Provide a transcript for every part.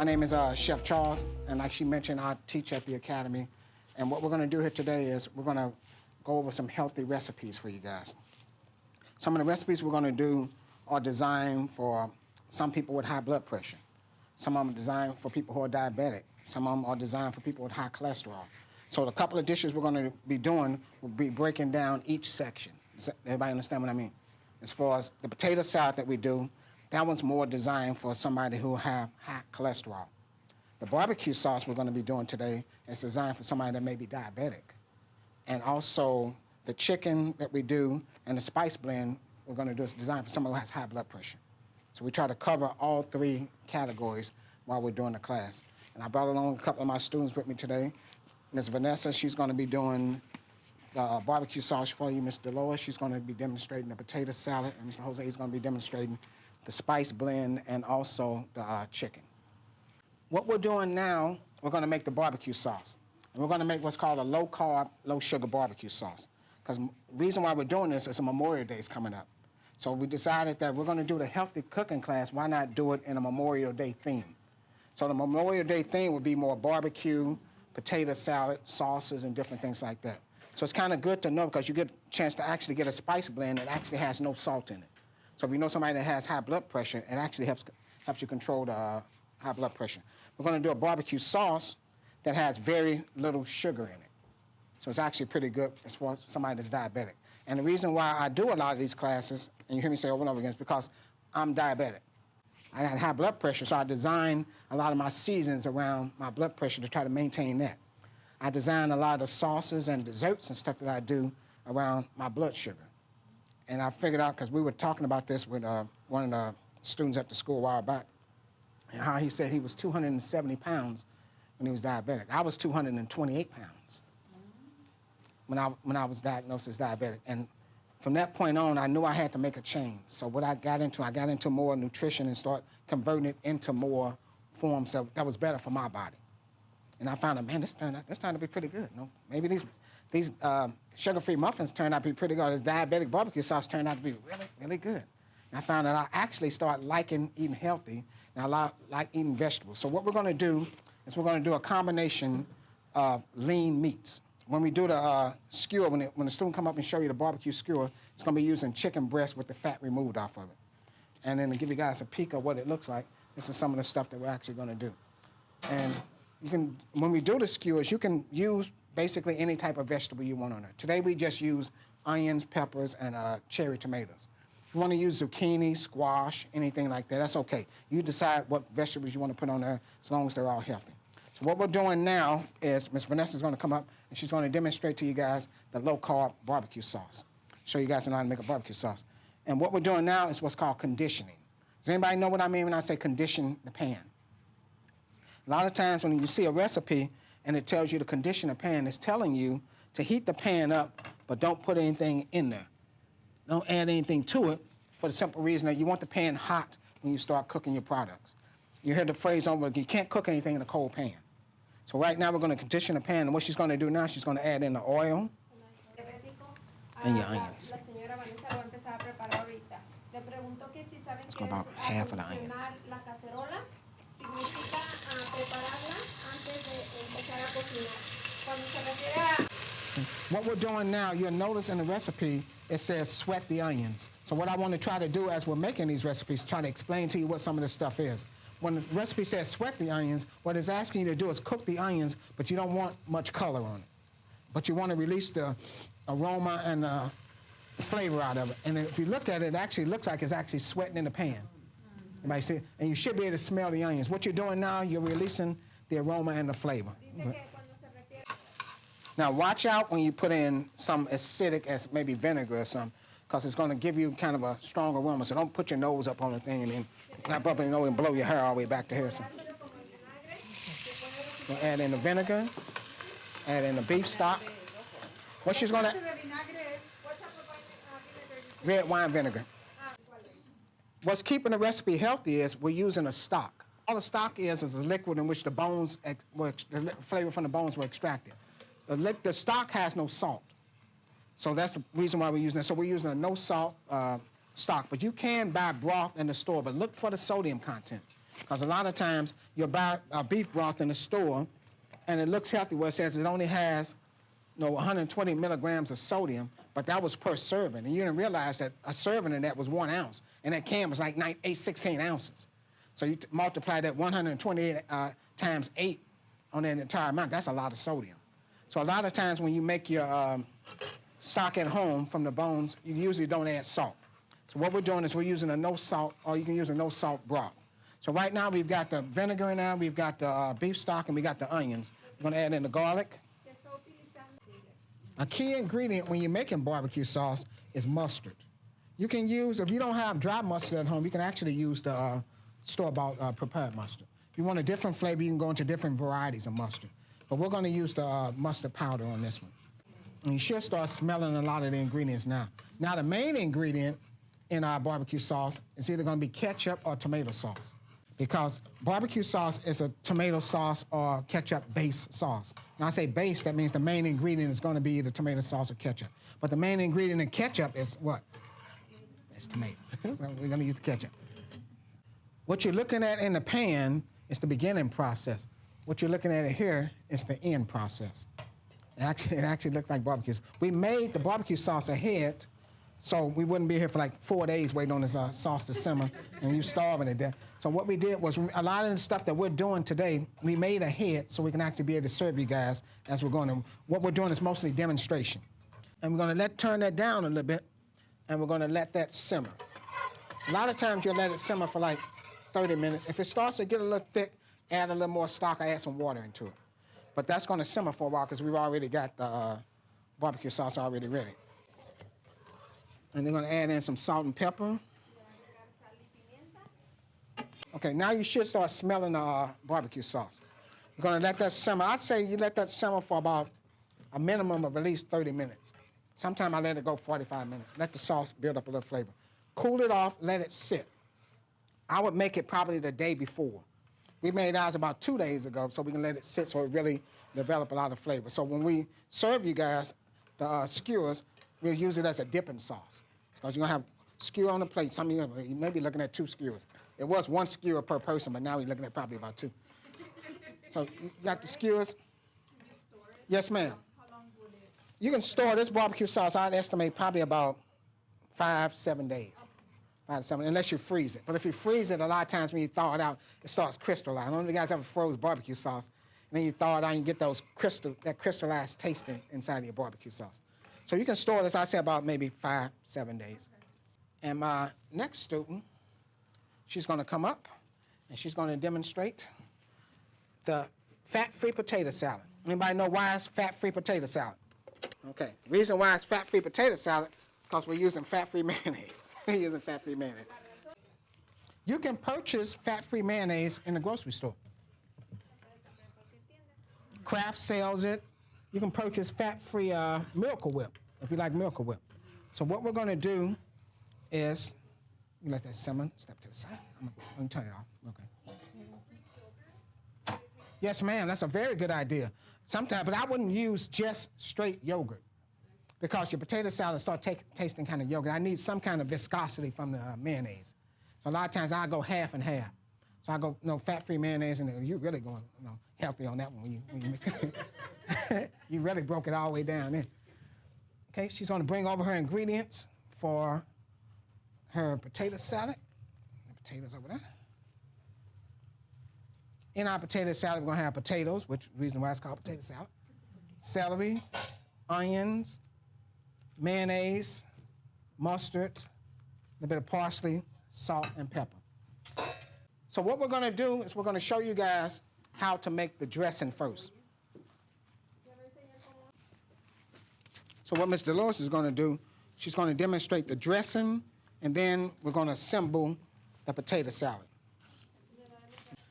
My name is Chef Charles, and like she mentioned, I teach at the Academy. And what we're going to do here today is we're going to go over some healthy recipes for you guys. Some of the recipes we're going to do are designed for some people with high blood pressure. Some of them are designed for people who are diabetic. Some of them are designed for people with high cholesterol. So the couple of dishes we're going to be doing will be breaking down each section. Does everybody understand what I mean? As far as the potato salad that we do, that one's more designed for somebody who have high cholesterol. The barbecue sauce we're going to be doing today is designed for somebody that may be diabetic. And also the chicken that we do and the spice blend we're going to do is designed for someone who has high blood pressure. So we try to cover all three categories while we're doing the class. And I brought along a couple of my students with me today. Ms. Vanessa, she's going to be doing the barbecue sauce for you. Ms. Dolores, she's going to be demonstrating the potato salad. And Mr. Jose is going to be demonstrating the spice blend and also the chicken. What we're doing now, we're going to make the barbecue sauce. And we're going to make what's called a low-carb, low-sugar barbecue sauce. Because the reason why we're doing this is a Memorial Day is coming up. So we decided that we're going to do the healthy cooking class. Why not do it in a Memorial Day theme? So the Memorial Day theme would be more barbecue, potato salad, sauces, and different things like that. So it's kind of good to know because you get a chance to actually get a spice blend that actually has no salt in it. So if you know somebody that has high blood pressure, it actually helps you control the high blood pressure. We're going to do a barbecue sauce that has very little sugar in it. So it's actually pretty good as far as somebody that's diabetic. And the reason why I do a lot of these classes, and you hear me say over and over again, is because I'm diabetic. I got high blood pressure, so I design a lot of my seasons around my blood pressure to try to maintain that. I design a lot of the sauces and desserts and stuff that I do around my blood sugar. And I figured out, because we were talking about this with one of the students at the school a while back, and how he said he was 270 pounds when he was diabetic. I was 228 pounds when I was diagnosed as diabetic. And from that point on, I knew I had to make a change. So what I got into more nutrition and start converting it into more forms that was better for my body. And I found out, man, this turned out to be pretty good. You know? Maybe these sugar-free muffins turned out to be pretty good. This diabetic barbecue sauce turned out to be really, really good. And I found that I actually started liking eating healthy, and I like eating vegetables. So what we're going to do is we're going to do a combination of lean meats. When we do the skewer, when the student come up and show you the barbecue skewer, it's going to be using chicken breast with the fat removed off of it. And then to give you guys a peek of what it looks like, this is some of the stuff that we're actually going to do. And when we do the skewers, you can use basically any type of vegetable you want on it. Today we just use onions, peppers, and cherry tomatoes. If you want to use zucchini, squash, anything like that, that's okay. You decide what vegetables you want to put on there as long as they're all healthy. So what we're doing now is Ms. Vanessa's going to come up and she's going to demonstrate to you guys the low-carb barbecue sauce. Show you guys how to make a barbecue sauce. And what we're doing now is what's called conditioning. Does anybody know what I mean when I say condition the pan? A lot of times when you see a recipe and it tells you to condition a pan, it's telling you to heat the pan up, but don't put anything in there. Don't add anything to it for the simple reason that you want the pan hot when you start cooking your products. You hear the phrase over again, you can't cook anything in a cold pan. So right now we're going to condition the pan, and what she's going to do now, she's going to add in the oil and your onions. Let's go about half of the onions. What we're doing now, you'll notice in the recipe, it says sweat the onions. So what I want to try to do as we're making these recipes, try to explain to you what some of this stuff is. When the recipe says sweat the onions, what it's asking you to do is cook the onions, but you don't want much color on it. But you want to release the aroma and the flavor out of it. And if you look at it, it actually looks like it's actually sweating in the pan. You might see it, and you should be able to smell the onions. What you're doing now, you're releasing the aroma and the flavor. Now watch out when you put in some acidic as maybe vinegar or something, because it's going to give you kind of a strong aroma. So don't put your nose up on the thing and then wrap up in your nose and blow your hair all the way back to here. So we'll add in the vinegar, add in the beef stock. What she's going to... Red wine vinegar. What's keeping the recipe healthy is we're using a stock. All the stock is a liquid in which the flavor from the bones were extracted. The stock has no salt. So that's the reason why we're using it. So we're using a no salt stock. But you can buy broth in the store, but look for the sodium content. Because a lot of times you'll buy beef broth in the store, and it looks healthy where it says it only has 120 milligrams of sodium, but that was per serving. And you didn't realize that a serving of that was 1 ounce, and that can was like 16 ounces. So you multiply that 128 times 8 on that entire amount, that's a lot of sodium. So a lot of times when you make your stock at home from the bones, you usually don't add salt. So what we're doing is we're using a no salt, or you can use a no salt broth. So right now we've got the vinegar in there, we've got the beef stock, and we got the onions. We're gonna add in the garlic. A key ingredient when you're making barbecue sauce is mustard. You can use, if you don't have dry mustard at home, you can actually use the store-bought prepared mustard. If you want a different flavor, you can go into different varieties of mustard. But we're gonna use the mustard powder on this one. And you should start smelling a lot of the ingredients now. Now the main ingredient in our barbecue sauce is either gonna be ketchup or tomato sauce, because barbecue sauce is a tomato sauce or ketchup-based sauce. When I say base, that means the main ingredient is gonna be either tomato sauce or ketchup. But the main ingredient in ketchup is what? It's tomato. So we're gonna use the ketchup. What you're looking at in the pan is the beginning process. What you're looking at here is the end process. It actually looks like barbecues. We made the barbecue sauce ahead, so we wouldn't be here for like 4 days waiting on this sauce to simmer, and you starving to death. So what we did was, a lot of the stuff that we're doing today, we made ahead so we can actually be able to serve you guys as we're going to. What we're doing is mostly demonstration. And we're gonna turn that down a little bit, and we're gonna let that simmer. A lot of times you'll let it simmer for like 30 minutes. If it starts to get a little thick, add a little more stock, I add some water into it. But that's gonna simmer for a while because we've already got the barbecue sauce already ready. And they're gonna add in some salt and pepper. Okay, now you should start smelling the barbecue sauce. We're gonna let that simmer. I'd say you let that simmer for about a minimum of at least 30 minutes. Sometimes I let it go 45 minutes. Let the sauce build up a little flavor. Cool it off, let it sit. I would make it probably the day before. We made ours about 2 days ago, so we can let it sit so it really develop a lot of flavor. So when we serve you guys the skewers, we'll use it as a dipping sauce. Because you're gonna have skewer on the plate. Some of you may be looking at 2 skewers. It was 1 skewer per person, but now we're looking at probably about 2. So you got the skewers? Can you store it? Yes, ma'am. How long would it? You can store this barbecue sauce, I'd estimate probably about 5-7 days. 5 to 7, unless you freeze it. But if you freeze it, a lot of times when you thaw it out, it starts crystallizing. I don't know if you guys ever froze barbecue sauce, and then you thaw it out and you get that crystallized taste inside of your barbecue sauce. So you can store this, I say, about maybe 5-7 days. Okay. And my next student, she's gonna come up, and she's gonna demonstrate the fat-free potato salad. Anybody know why it's fat-free potato salad? Okay, the reason why it's fat-free potato salad, because we're using fat-free mayonnaise. We're using fat-free mayonnaise. You can purchase fat-free mayonnaise in the grocery store. Kraft sells it. You can purchase fat-free Miracle Whip, if you like Miracle Whip. So what we're gonna do is, you let that simmer, step to the side. I'm gonna turn it off, okay. Yes, ma'am, that's a very good idea. Sometimes, but I wouldn't use just straight yogurt, because your potato salad start tasting kind of yogurt. I need some kind of viscosity from the mayonnaise. So a lot of times I go half and half. So I go, fat-free mayonnaise, and you're really going, healthy on that one when you mix it. You really broke it all the way down there. Okay, she's gonna bring over her ingredients for her potato salad. The potatoes over there. In our potato salad, we're gonna have potatoes, which is the reason why it's called potato salad. Celery, onions, mayonnaise, mustard, a little bit of parsley, salt, and pepper. So what we're gonna do is we're gonna show you guys how to make the dressing first. So what Ms. Dolores is gonna do, she's gonna demonstrate the dressing, and then we're gonna assemble the potato salad.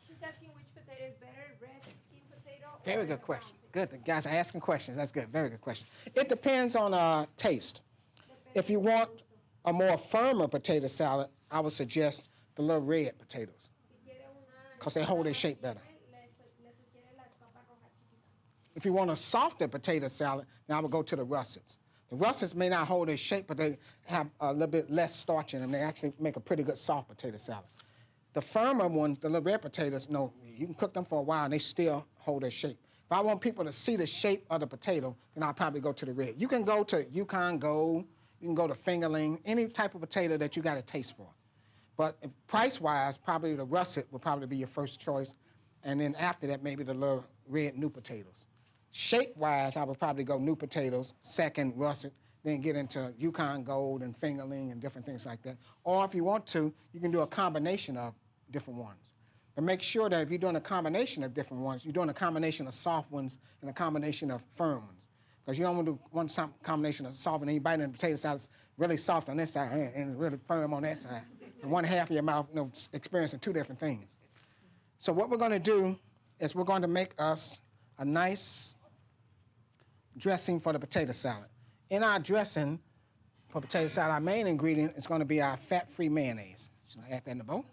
She's asking which potato is better, red skin potato? Very good question. Good, the guys are asking questions. That's good, very good question. It depends on taste. If you want a more firmer potato salad, I would suggest the little red potatoes, because they hold their shape better. If you want a softer potato salad, then I would go to the russets. The russets may not hold their shape, but they have a little bit less starch in them. They actually make a pretty good soft potato salad. The firmer ones, the little red potatoes, no, you can cook them for a while and they still hold their shape. If I want people to see the shape of the potato, then I'll probably go to the red. You can go to Yukon Gold, you can go to fingerling, any type of potato that you got a taste for. But if price-wise, probably the russet would probably be your first choice. And then after that, maybe the little red new potatoes. Shape-wise, I would probably go new potatoes, second russet, then get into Yukon Gold and fingerling and different things like that. Or if you want to, you can do a combination of different ones. But make sure that if you're doing a combination of different ones, you're doing a combination of soft ones and a combination of firm ones. Because you don't want to do one combination of soft and then you bite in the potato salad, it's really soft on this side and really firm on that side. And one half of your mouth, experiencing two different things. So what we're going to do is we're going to make us a nice dressing for the potato salad. In our dressing for potato salad, our main ingredient is going to be our fat-free mayonnaise. Should I add that in the bowl?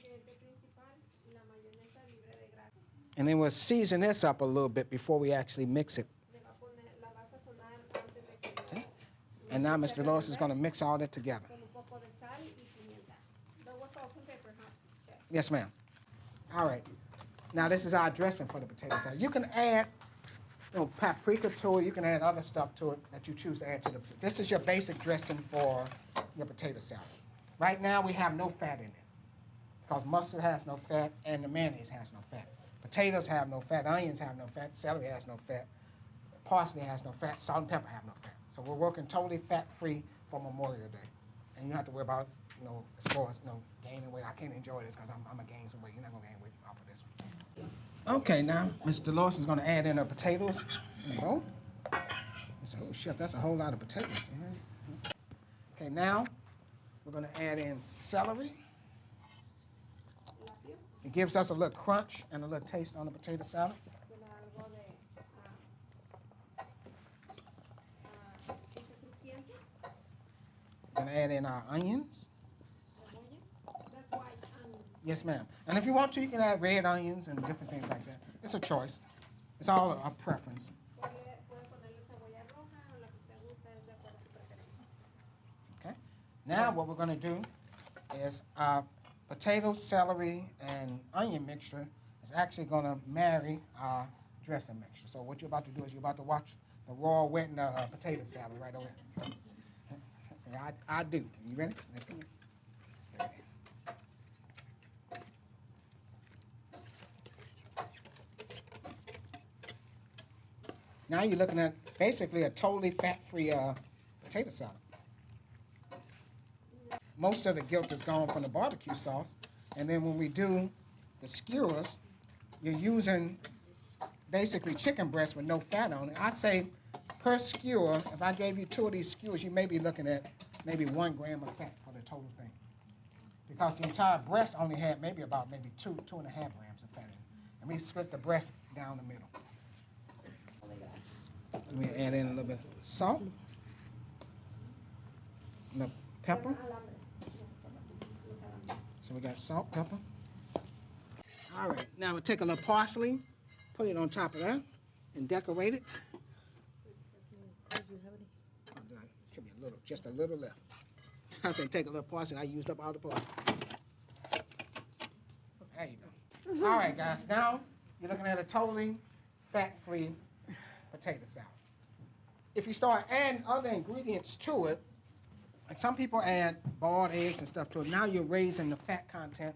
And then we'll season this up a little bit before we actually mix it. Okay. And now Mr. Lewis is going to mix all that together. Yes, ma'am. All right. Now this is our dressing for the potato salad. You can add paprika to it. You can add other stuff to it that you choose to add to the. This is your basic dressing for your potato salad. Right now we have no fat in this because mustard has no fat and the mayonnaise has no fat. Potatoes have no fat. Onions have no fat. Celery has no fat. Parsley has no fat. Salt and pepper have no fat. So we're working totally fat-free for Memorial Day, and you don't have to worry about as far as gaining weight. I can't enjoy this because I'm gonna gain some weight. You're not gonna gain weight off of this one. Okay, now Mr. Lewis is gonna add in our potatoes in the bowl. So, oh, chef, that's a whole lot of potatoes. Yeah. Okay, now we're gonna add in celery. It gives us a little crunch and a little taste on the potato salad. We're gonna add in our onions. Yes, ma'am. And if you want to, you can add red onions and different things like that. It's a choice. It's all a preference. Okay. Now what we're going to do is our potato, celery, and onion mixture is actually going to marry our dressing mixture. So what you're about to do is you're about to watch the raw wet and potato salad right over here. So I do. You ready? Let's go. Stay there. Now you're looking at basically a totally fat-free potato salad. Most of the guilt is gone from the barbecue sauce. And then when we do the skewers, you're using basically chicken breast with no fat on it. I'd say per skewer, if I gave you 2 of these skewers, you may be looking at maybe 1 gram of fat for the total thing. Because the entire breast only had maybe 2.5 grams of fat in it. And we split the breast down the middle. Let me add in a little bit of salt, a little pepper. So we got salt, pepper. All right, now we'll take a little parsley, put it on top of that, and decorate it. Should be a little, just a little left. I say take a little parsley. I used up all the parsley. There you go. All right, guys. Now you're looking at a totally fat-free potato salad. If you start adding other ingredients to it, like some people add boiled eggs and stuff to it, now you're raising the fat content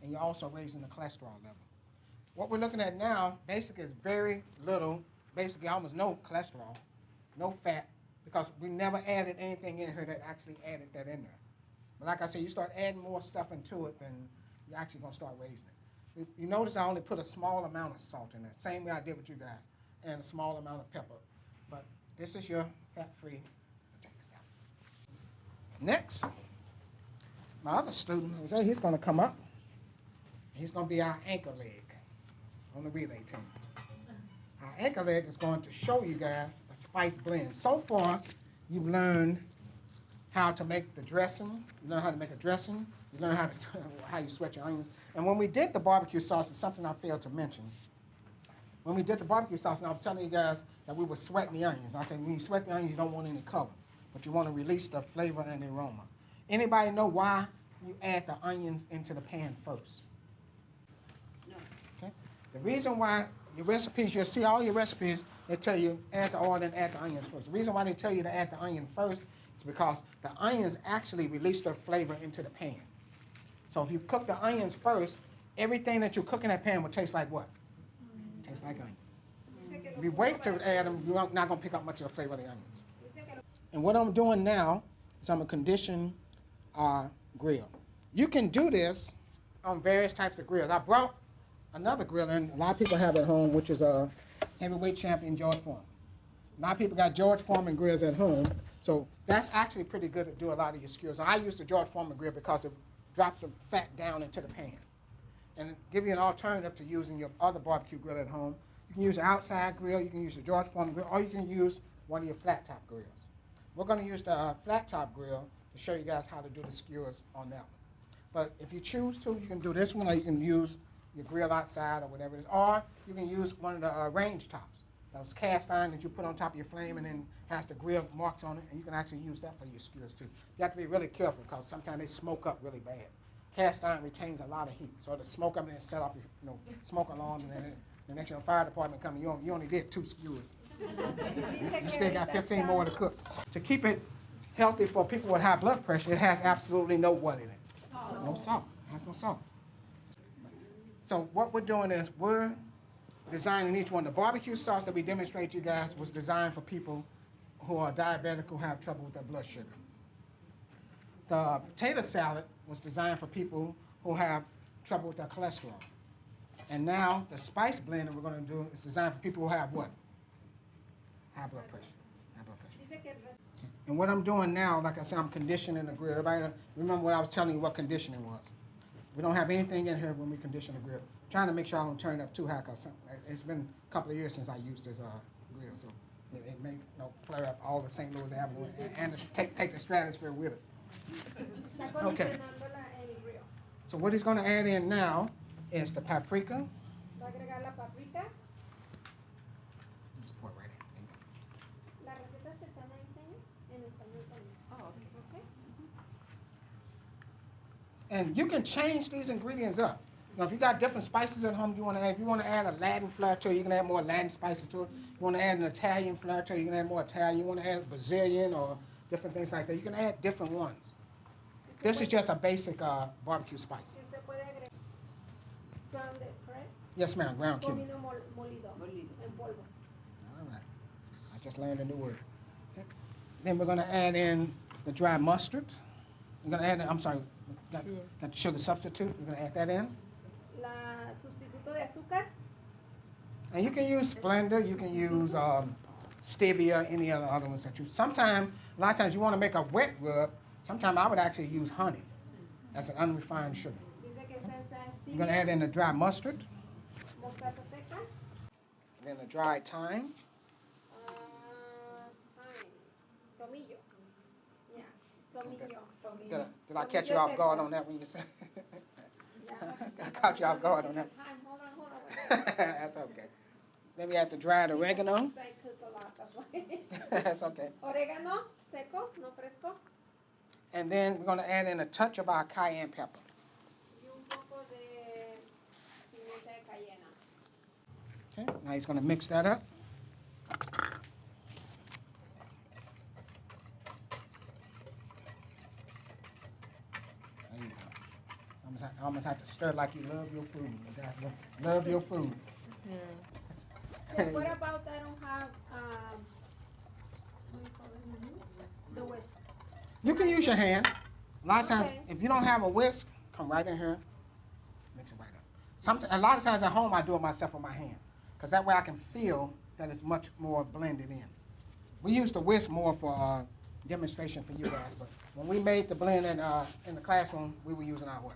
and you're also raising the cholesterol level. What we're looking at now basically is very little, basically almost no cholesterol, no fat, because we never added anything in here that actually added that in there. But like I said, you start adding more stuff into it, then you're actually going to start raising it. You notice I only put a small amount of salt in there, same way I did with you guys, and a small amount of pepper. But this is your fat-free potato salad. Next, my other student, Jose, he's going to come up. He's going to be our anchor leg on the relay team. Our anchor leg is going to show you guys a spice blend. So far, you've learned how to make the dressing. You learn how to make a dressing. You learn how you sweat your onions. And when we did the barbecue sauce, it's something I failed to mention. When we did the barbecue sauce, and I was telling you guys that we were sweating the onions. I said, when you sweat the onions, you don't want any color, but you want to release the flavor and the aroma. Anybody know why you add the onions into the pan first? The reason why your recipes, you'll see all your recipes, they tell you add the oil and add the onions first. The reason why they tell you to add the onion first is because the onions actually release their flavor into the pan. So if you cook the onions first, everything that you cook in that pan will taste like what? Tastes like onions. If you wait to add them, you're not going to pick up much of the flavor of the onions. And what I'm doing now is I'm going to condition our grill. You can do this on various types of grills. I brought another grill in, a lot of people have at home, which is a heavyweight champion George Foreman. A lot of people got George Foreman grills at home, so that's actually pretty good to do a lot of your skewers. I use the George Foreman grill because it drops the fat down into the pan. And give you an alternative to using your other barbecue grill at home. You can use an outside grill, you can use the George Foreman grill, or you can use one of your flat top grills. We're going to use the flat top grill to show you guys how to do the skewers on that one. But if you choose to, you can do this one, or you can use your grill outside or whatever it is, or you can use one of the range tops. Those cast iron that you put on top of your flame and then has the grill marks on it, and you can actually use that for your skewers too. You have to be really careful because sometimes they smoke up really bad. Cast iron retains a lot of heat, so it'll smoke up and then set off your smoke alarm, and then the next fire department coming, you only did 2 skewers. You still got 15 more to cook. To keep it healthy for people with high blood pressure, it has absolutely no what in it. No salt. It has no salt. So what we're doing is we're designing each one. The barbecue sauce that we demonstrate to you guys was designed for people who are diabetic, who have trouble with their blood sugar. The potato salad was designed for people who have trouble with their cholesterol. And now the spice blend that we're going to do is designed for people who have what? High blood pressure. High blood pressure. Okay. And what I'm doing now, like I said, I'm conditioning the grill. Everybody remember what I was telling you what conditioning was. We don't have anything in here when we condition the grill. I'm trying to make sure I don't turn it up too high because it's been a couple of years since I used this grill, so it may flare up all the St. Louis Avenue and take the stratosphere with us. Okay. So what he's going to add in now is the paprika. Just pour it right in. And you can change these ingredients up. Now, if you got different spices at home, you want to add. If you want to add a Latin flair to it, you can add more Latin spices to it. You want to add an Italian flair to it, you can add more Italian. You want to add Brazilian or different things like that. You can add different ones. This is just a basic barbecue spice. Grounded, correct? Yes, ma'am. Ground cumin. Molido. En polvo. All right. I just learned a new word. Okay. Then we're going to add in the dry mustard. We're going to add in, I'm sorry, got the sugar substitute. We're going to add that in. La sustituto de azúcar. And you can use Splenda, you can use stevia, any other ones that you. Sometimes, a lot of times you want to make a wet rub. Sometimes I would actually use honey as an unrefined sugar. You're going to add in the dry mustard. Mostaza seca. And then the dried thyme. Thyme. Tomillo. Yeah. Tomillo. Okay. Did I catch you off guard on that when you said? I caught you off guard on that. Hold on. That's okay. Then we add the dried oregano. I cook a lot, that's why. That's okay. Oregano, seco, no fresco. And then we're going to add in a touch of our cayenne pepper. Y un poco de pimienta de cayena. Okay, now he's going to mix that up. There you go. I almost have to stir like you love your food. Love your food. Yeah. Yeah, what about I don't have, what do you call it? The whisk. You can use your hand. A lot of times, Okay. if you don't have a whisk, come right in here, mix it right up. A lot of times at home, I do it myself with my hand, because that way I can feel that it's much more blended in. We use the whisk more for demonstration for you guys, but when we made the blend in the classroom, we were using our what?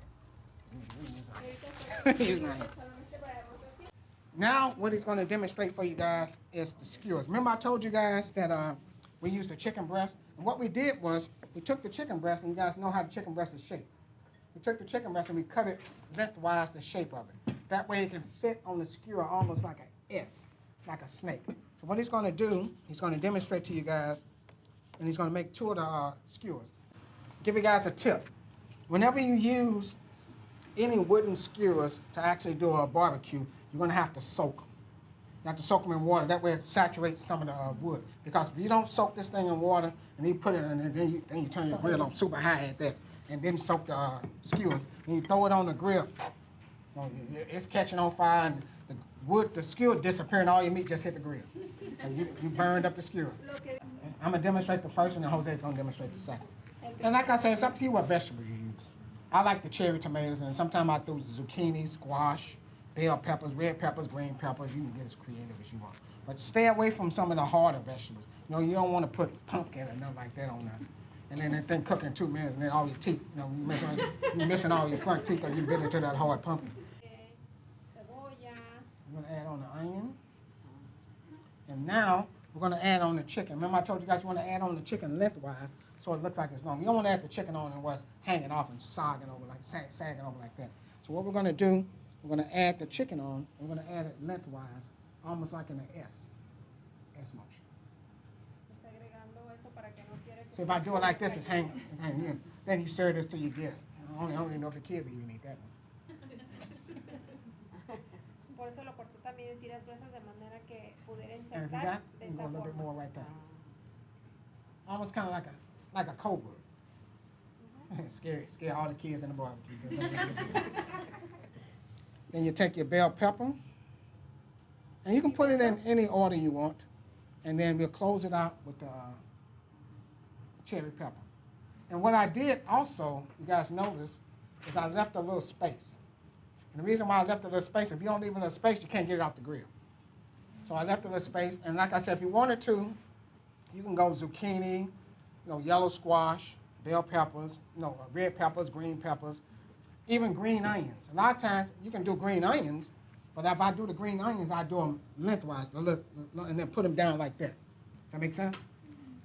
We were using our hand. Now, what he's going to demonstrate for you guys is the skewers. Remember I told you guys that we used the chicken breast? And what we did was, we took the chicken breast, and you guys know how the chicken breast is shaped. We took the chicken breast and we cut it lengthwise, the shape of it. That way it can fit on the skewer almost like an S, like a snake. So what he's going to do, he's going to demonstrate to you guys, and he's going to make 2 of the skewers. Give you guys a tip. Whenever you use any wooden skewers to actually do a barbecue, you're going to have to soak them. You have to soak them in water. That way it saturates some of the wood. Because if you don't soak this thing in water and you put it in, and then you turn your grill on super high at that, and then soak the skewers, and you throw it on the grill, it's catching on fire, and the wood, the skewer disappearing, all your meat just hit the grill. And you burned up the skewer. I'm going to demonstrate the first one, and Jose's going to demonstrate the second. And like I said, it's up to you what vegetables you use. I like the cherry tomatoes, and sometimes I throw zucchini, squash, bell peppers, red peppers, green peppers. You can get as creative as you want. But stay away from some of the harder vegetables. You know, you don't want to put pumpkin or nothing like that on there. And then that thing cook in 2 minutes, and then all your teeth, you know, you're missing all your front teeth because you bit into that hard pumpkin. We're going to add on the onion. And now we're going to add on the chicken. Remember I told you guys you want to add on the chicken lengthwise so it looks like it's long. You don't want to add the chicken on and what's hanging off and sagging over like that. So what we're going to do, we're going to add the chicken on, and we're going to add it lengthwise, almost like in an S motion. So if I do it like this, it's hanging in. Then you serve this to your guests. I don't even know if the kids even eat that one. Por eso lo cortó también en tiras gruesas de manera que pudiera And if you insertar got, de you esa go a little bit forma. more right there. Almost kind of like a cobra. Scare all the kids in the barbecue. Then you take your bell pepper, and you can put it in any order you want, and then we'll close it out with the cherry pepper. And what I did also, you guys notice, is I left a little space. And the reason why I left a little space, if you don't leave a little space, you can't get it off the grill. So I left a little space, and like I said, if you wanted to, you can go zucchini, yellow squash, bell peppers, red peppers, green peppers, even green onions. A lot of times you can do green onions, but if I do the green onions, I do them lengthwise, and then put them down like that. Does that make sense?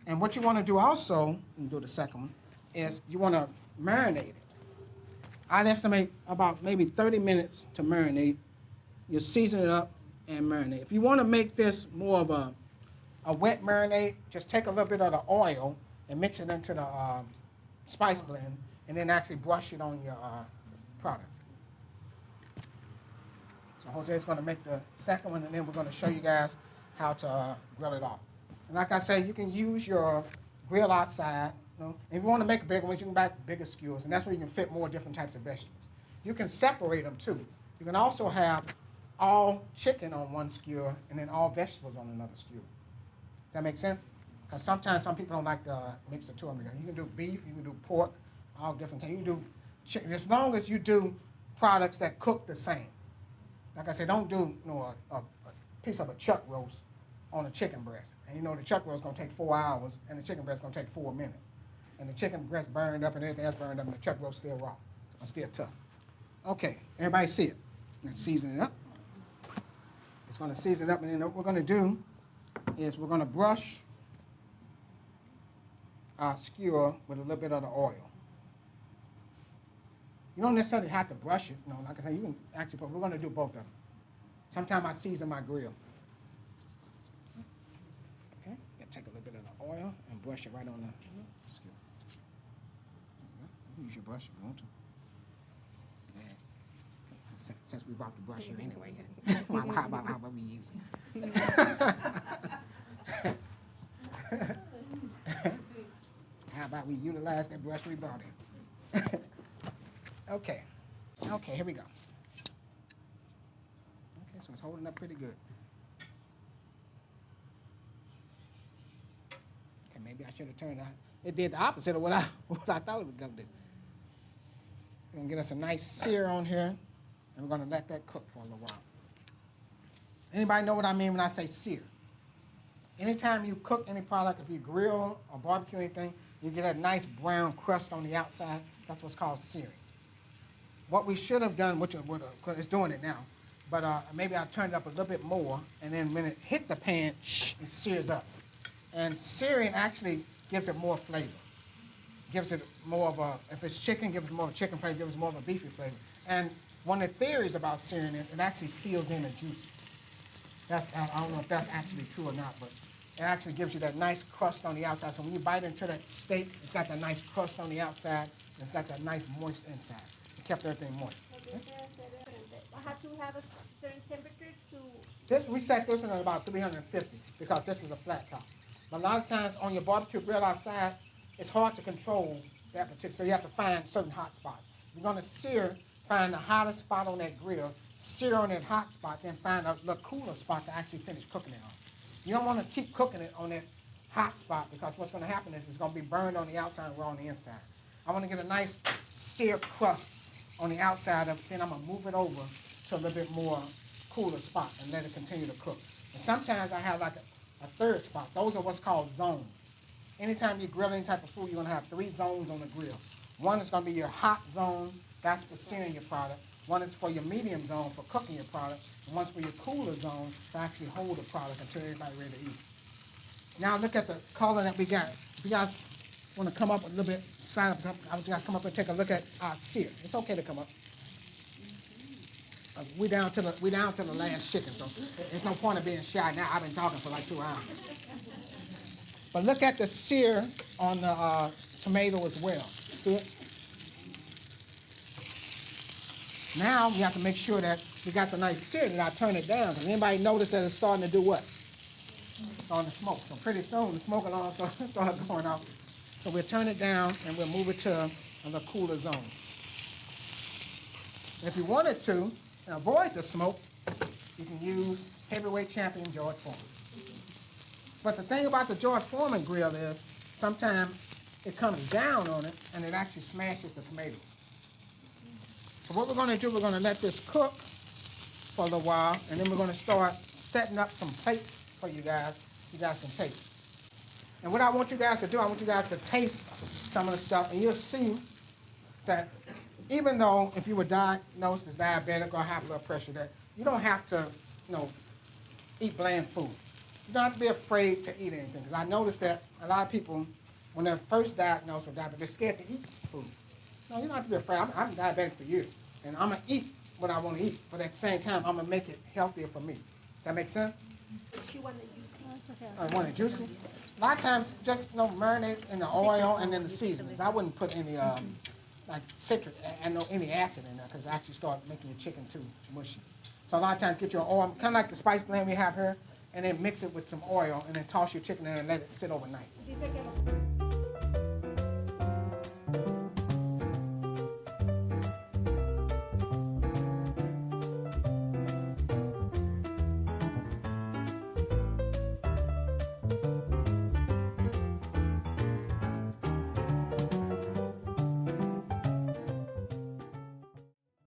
And what you want to do also, and do the second one, is you want to marinate it. I'd estimate about maybe 30 minutes to marinate. You season it up and marinate. If you want to make this more of a wet marinade, just take a little bit of the oil and mix it into the spice blend, and then actually brush it on your product. So Jose's going to make the second one, and then we're going to show you guys how to grill it off. And like I say, you can use your grill outside. If you want to make bigger ones, you can buy bigger skewers, and that's where you can fit more different types of vegetables. You can separate them too. You can also have all chicken on one skewer and then all vegetables on another skewer. Does that make sense? Because sometimes some people don't like to mix the two of them together. You can do beef, you can do pork, all different kinds. You can do chicken, as long as you do products that cook the same. Like I said, don't do a piece of a chuck roast on a chicken breast. And the chuck roast is going to take 4 hours, and the chicken breast is going to take 4 minutes. And the chicken breast burned up and everything else burned up, and the chuck roast still raw, or still tough. Okay, everybody see it. Let's season it up. It's going to season it up, and then what we're going to do is we're going to brush our skewer with a little bit of the oil. You don't necessarily have to brush it. Like I said, you can actually, but we're going to do both of them. Sometimes I season my grill. Okay, take a little bit of the oil and brush it right on the skewer. There you go. You can use your brush if you want to. Yeah. Since we brought the brush here anyway, how about we use it? How about we utilize that brush we brought in? Okay, here we go. Okay, so it's holding up pretty good. Okay, maybe I should have turned it. It did the opposite of what I thought it was going to do. We're going to get us a nice sear on here, and we're going to let that cook for a little while. Anybody know what I mean when I say sear? Anytime you cook any product, if you grill or barbecue anything, you get a nice brown crust on the outside. That's what's called searing. What we should have done, which it's doing it now, but maybe I turned it up a little bit more, and then when it hit the pan, it sears up. And searing actually gives it more flavor. Gives it more of a, if it's chicken, gives it more of a chicken flavor, gives it more of a beefy flavor. And one of the theories about searing is it actually seals in the juices. I don't know if that's actually true or not, but it actually gives you that nice crust on the outside. So when you bite into that steak, it's got that nice crust on the outside, and it's got that nice moist inside. It kept everything moist. I have to have a certain temperature to. This, we set this in at about 350 because this is a flat top. But a lot of times on your barbecue grill outside, it's hard to control that particular, so you have to find certain hot spots. You're gonna sear, find the hottest spot on that grill, sear on that hot spot, then find a little cooler spot to actually finish cooking it on. You don't wanna keep cooking it on that hot spot because what's gonna happen is it's gonna be burned on the outside and raw on the inside. I wanna get a nice sear crust on the outside of it, then I'm gonna move it over to a little bit more cooler spot and let it continue to cook. And sometimes I have like a third spot. Those are what's called zones. Anytime you grill any type of food, you're gonna have 3 zones on the grill. One is gonna be your hot zone, that's for searing your product. One is for your medium zone for cooking your product. And one's for your cooler zone to actually hold the product until everybody's ready to eat. Now look at the color that we got. If you guys wanna come up a little bit, sign up, I want you guys come up and take a look at our sear. It's okay to come up. We down to the last chicken, so there's no point of being shy now. I've been talking for like 2 hours. But look at the sear on the tomato as well. See it? Now we have to make sure that we got the nice sear, and I turn it down. Because anybody notice that it's starting to do what? It's starting to smoke. So pretty soon the smoke alarm starts going off. So we'll turn it down and we'll move it to the cooler zone. If you wanted to avoid the smoke, you can use heavyweight champion George Foreman. But the thing about the George Foreman grill is sometimes it comes down on it and it actually smashes the tomato. So what we're going to do, we're going to let this cook for a little while, and then we're going to start setting up some plates for you guys so you guys can taste. And what I want you guys to do, I want you guys to taste some of the stuff, and you'll see that even though if you were diagnosed as diabetic or high blood pressure, that you don't have to, eat bland food. You don't have to be afraid to eat anything. Because I noticed that a lot of people, when they're first diagnosed with diabetes, they're scared to eat food. No, you don't have to be afraid. I'm diabetic for you, and I'm gonna eat what I want to eat. But at the same time, I'm gonna make it healthier for me. Does that make sense? You want the juicy? I want it juicy. A lot of times, just marinate in the oil and then the seasonings. I wouldn't put any like citric and any acid in there because it actually start making your chicken too mushy. So a lot of times, get your oil, kind of like the spice blend we have here, and then mix it with some oil, and then toss your chicken in and let it sit overnight.